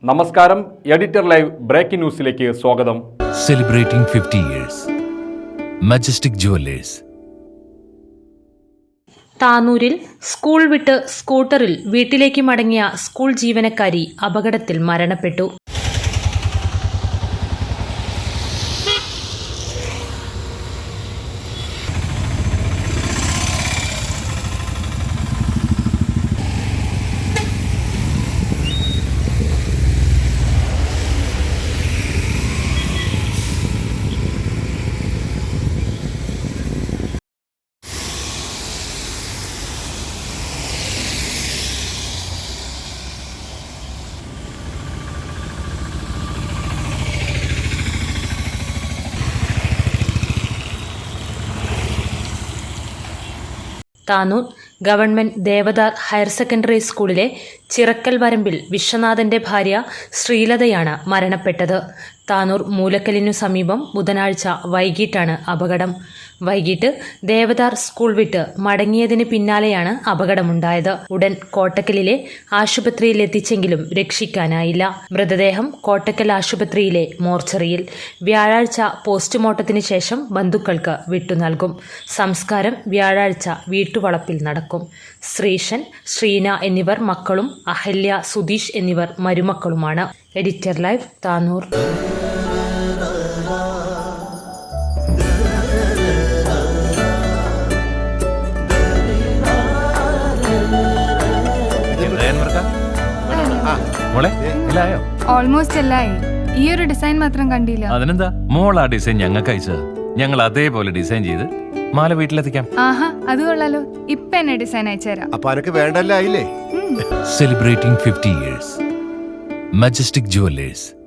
നമസ്കാരം. Editor live breaking ന്യൂസിലേക്ക് സ്വാഗതം. Celebrating 50 years. Majestic jewellers. താനൂരിൽ സ്കൂൾ വിട്ട് സ്കൂട്ടറിൽ വീട്ടിലേക്ക് മടങ്ങിയ സ്കൂൾ ജീവനക്കാരി അപകടത്തിൽ മരണപ്പെട്ടു. Tanur government Devadhar higher secondary സ്കൂളിലെ ചിറക്കൽ വരമ്പിൽ വിശ്വനാഥന്റെ ഭാര്യ ശ്രീലതയാണ് മരണപ്പെട്ടത്. താനൂർ മൂലക്കലിനു സമീപം ബുധനാഴ്ച വൈകിട്ടാണ് അപകടം. വൈകിട്ട് ദേവദാർ സ്കൂൾ വിട്ട് മടങ്ങിയതിന് പിന്നാലെയാണ് അപകടമുണ്ടായത്. ഉടൻ കോട്ടക്കലിലെ ആശുപത്രിയിൽ എത്തിച്ചെങ്കിലും രക്ഷിക്കാനായില്ല. മൃതദേഹം കോട്ടക്കൽ ആശുപത്രിയിലെ മോർച്ചറിയിൽ വ്യാഴാഴ്ച പോസ്റ്റ്മോർട്ടത്തിന് ശേഷം ബന്ധുക്കൾക്ക് വിട്ടുനൽകും. സംസ്കാരം വ്യാഴാഴ്ച വീട്ടുവളപ്പിൽ നടക്കും. ശ്രീഷൻ, ശ്രീന എന്നിവർ മക്കളും അഹല്യ, സുധീഷ് എന്നിവർ മരുമക്കളുമാണ്. Editor live, Tanur. ഓൾമോസ്റ്റ് എല്ലായി. ഈ ഒരു ഡിസൈൻ മാത്രം കണ്ടില്ല. അതിനെന്താ, മോൾ ആ ഡിസൈൻ ഞങ്ങൾക്ക് അയച്ചത്. ഞങ്ങൾ അതേപോലെ ഡിസൈൻ ചെയ്ത് മാല വീട്ടിലെത്തിക്കാം. ആഹാ, അത് കൊള്ളാലോ. ഇപ്പൊ എന്നെ ഡിസൈൻ അയച്ചുതരാം. അപ്പൊ അനക്ക് വേണ്ടല്ലേ? Celebrating 50 years. Majestic jewellers.